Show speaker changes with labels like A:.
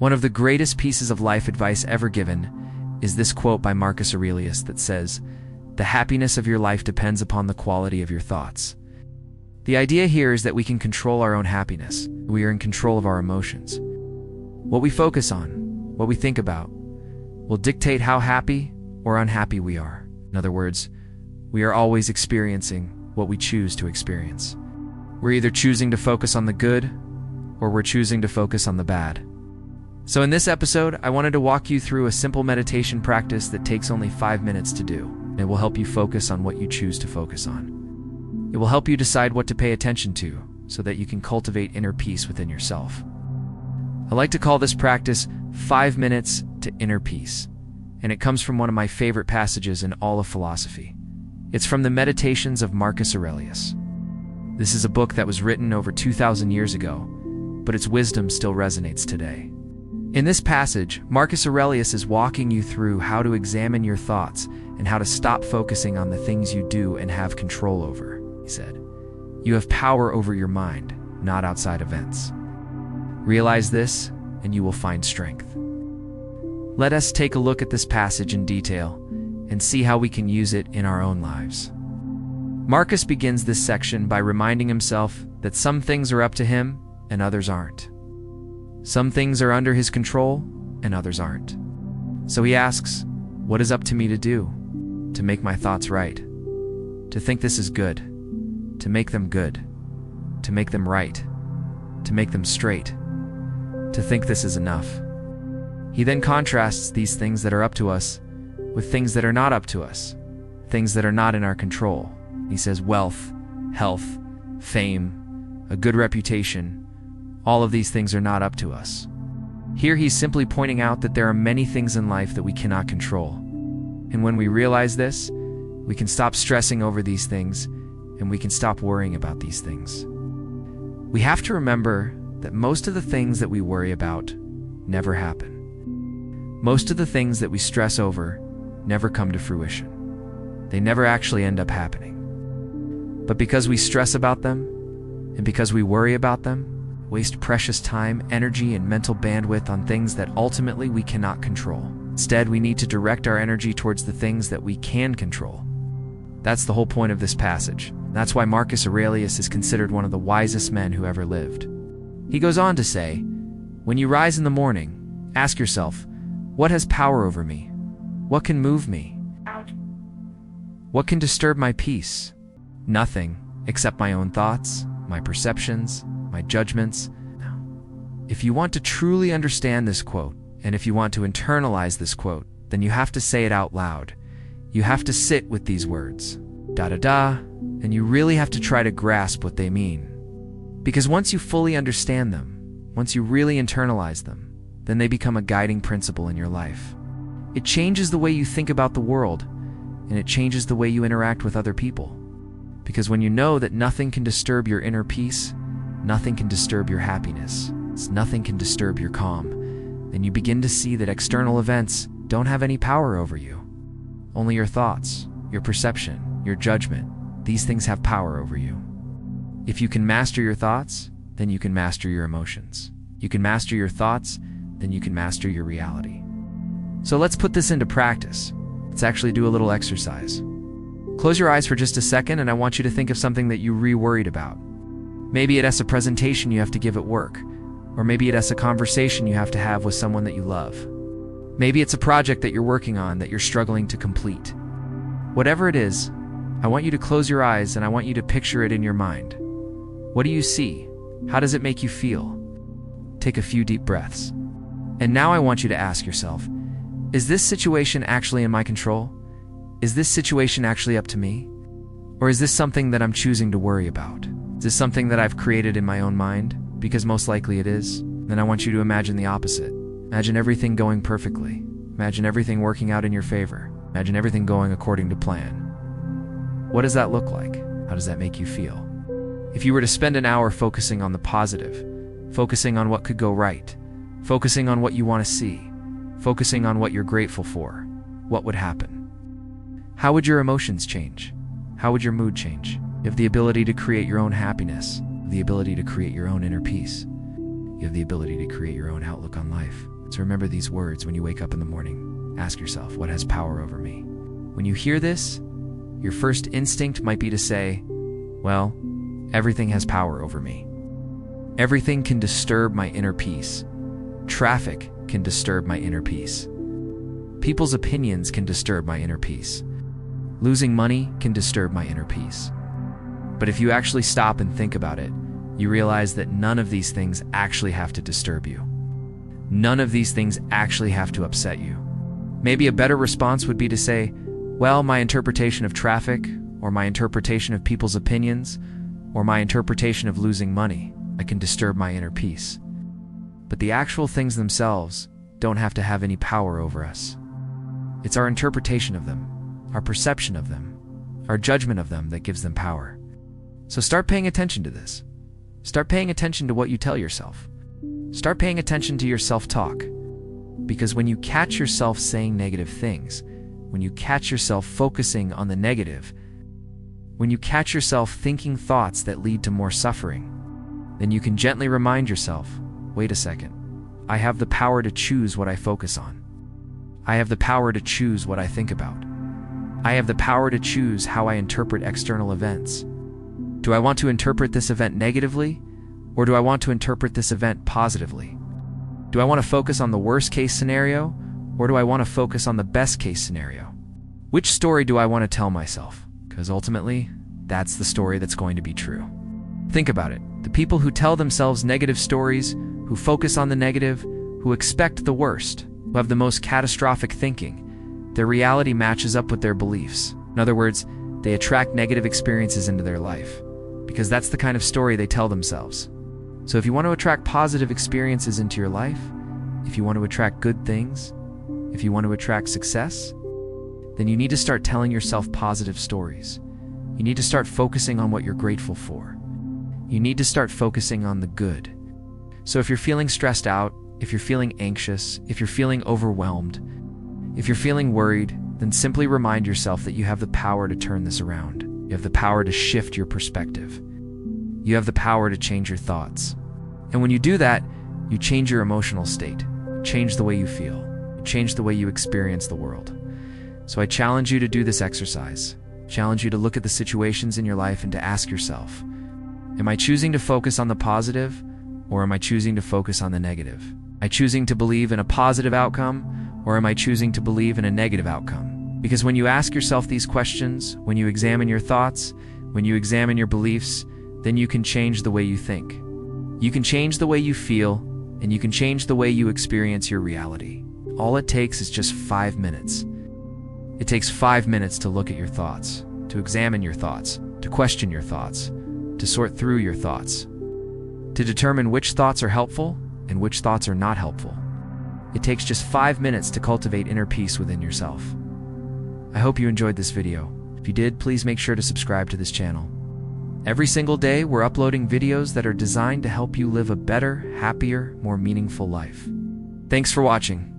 A: One of the greatest pieces of life advice ever given is this quote by Marcus Aurelius that says, "The happiness of your life depends upon the quality of your thoughts." The idea here is that we can control our own happiness. We are in control of our emotions. What we focus on, what we think about, will dictate how happy or unhappy we are. In other words, we are always experiencing what we choose to experience. We're either choosing to focus on the good, or we're choosing to focus on the bad. So in this episode, I wanted to walk you through a simple meditation practice that takes only 5 minutes to do. It will help you focus on what you choose to focus on. It will help you decide what to pay attention to so that you can cultivate inner peace within yourself. I like to call this practice 5 minutes to inner peace, and it comes from one of my favorite passages in all of philosophy. It's from the Meditations of Marcus Aurelius. This is a book that was written over 2,000 years ago, but its wisdom still resonates today. In this passage, Marcus Aurelius is walking you through how to examine your thoughts and how to stop focusing on the things you do and have control over. He said, "You have power over your mind, not outside events. Realize this, and you will find strength." Let us take a look at this passage in detail and see how we can use it in our own lives. Marcus begins this section by reminding himself that some things are up to him and others aren't. Some things are under his control and others aren't. So he asks, what is up to me to do? To make my thoughts right. To think this is good. To make them good. To make them right. To make them straight. To think this is enough. He then contrasts these things that are up to us with things that are not up to us, things that are not in our control. He says wealth, health, fame, a good reputation, all of these things are not up to us. Here he's simply pointing out that there are many things in life that we cannot control. And when we realize this, we can stop stressing over these things and we can stop worrying about these things. We have to remember that most of the things that we worry about never happen. Most of the things that we stress over never come to fruition. They never actually end up happening. But because we stress about them, and because we worry about them, waste precious time, energy, and mental bandwidth on things that ultimately we cannot control. Instead, we need to direct our energy towards the things that we can control. That's the whole point of this passage. That's why Marcus Aurelius is considered one of the wisest men who ever lived. He goes on to say, when you rise in the morning, ask yourself, what has power over me? What can move me? What can disturb my peace? Nothing, except my own thoughts, my perceptions, my judgments. If you want to truly understand this quote, and if you want to internalize this quote, then you have to say it out loud. You have to sit with these words, and you really have to try to grasp what they mean. Because once you fully understand them, once you really internalize them, then they become a guiding principle in your life. It changes the way you think about the world, and it changes the way you interact with other people. Because when you know that nothing can disturb your inner peace, nothing can disturb your happiness, nothing can disturb your calm, then you begin to see that external events don't have any power over you. Only your thoughts, your perception, your judgment, these things have power over you. If you can master your thoughts, then you can master your emotions. You can master your thoughts, then you can master your reality. So let's put this into practice. Let's actually do a little exercise. Close your eyes for just a second, and I want you to think of something that you worried about. Maybe it's a presentation you have to give at work, or maybe it's a conversation you have to have with someone that you love. Maybe it's a project that you're working on that you're struggling to complete. Whatever it is, I want you to close your eyes and I want you to picture it in your mind. What do you see? How does it make you feel? Take a few deep breaths. And now I want you to ask yourself, is this situation actually in my control? Is this situation actually up to me? Or is this something that I'm choosing to worry about? Is this something that I've created in my own mind? Because most likely it is. Then I want you to imagine the opposite. Imagine everything going perfectly. Imagine everything working out in your favor. Imagine everything going according to plan. What does that look like? How does that make you feel? If you were to spend an hour focusing on the positive, focusing on what could go right, focusing on what you want to see, focusing on what you're grateful for, what would happen? How would your emotions change? How would your mood change? You have the ability to create your own happiness, the ability to create your own inner peace. you have the ability to create your own outlook on life. So remember these words when you wake up in the morning. Ask yourself, what has power over me? When you hear this, your first instinct might be to say, well, everything has power over me. Everything can disturb my inner peace. Traffic can disturb my inner peace. People's opinions can disturb my inner peace. Losing money can disturb my inner peace. But if you actually stop and think about it, you realize that none of these things actually have to disturb you. None of these things actually have to upset you. Maybe a better response would be to say, well, my interpretation of traffic, or my interpretation of people's opinions, or my interpretation of losing money, it can disturb my inner peace. But the actual things themselves don't have to have any power over us. It's our interpretation of them, our perception of them, our judgment of them that gives them power. So start paying attention to this. Start paying attention to what you tell yourself. Start paying attention to your self-talk. Because when you catch yourself saying negative things, when you catch yourself focusing on the negative, when you catch yourself thinking thoughts that lead to more suffering, then you can gently remind yourself, wait a second, I have the power to choose what I focus on. I have the power to choose what I think about. I have the power to choose how I interpret external events. Do I want to interpret this event negatively, or do I want to interpret this event positively? Do I want to focus on the worst case scenario, or do I want to focus on the best case scenario? Which story do I want to tell myself? Because ultimately, that's the story that's going to be true. Think about it. The people who tell themselves negative stories, who focus on the negative, who expect the worst, who have the most catastrophic thinking, their reality matches up with their beliefs. In other words, they attract negative experiences into their life, because that's the kind of story they tell themselves. So if you want to attract positive experiences into your life, if you want to attract good things, if you want to attract success, then you need to start telling yourself positive stories. You need to start focusing on what you're grateful for. You need to start focusing on the good. So if you're feeling stressed out, if you're feeling anxious, if you're feeling overwhelmed, if you're feeling worried, then simply remind yourself that you have the power to turn this around. You have the power to shift your perspective. You have the power to change your thoughts. And when you do that, you change your emotional state, change the way you feel, change the way you experience the world. So I challenge you to do this exercise. Challenge you to look at the situations in your life and to ask yourself, am I choosing to focus on the positive, or am I choosing to focus on the negative? Am I choosing to believe in a positive outcome, or am I choosing to believe in a negative outcome? Because when you ask yourself these questions, when you examine your thoughts, when you examine your beliefs, then you can change the way you think. You can change the way you feel, and you can change the way you experience your reality. All it takes is just 5 minutes. It takes 5 minutes to look at your thoughts, to examine your thoughts, to question your thoughts, to sort through your thoughts, to determine which thoughts are helpful and which thoughts are not helpful. It takes just 5 minutes to cultivate inner peace within yourself. I hope you enjoyed this video. If you did, please make sure to subscribe to this channel. Every single day, we're uploading videos that are designed to help you live a better, happier, more meaningful life. Thanks for watching.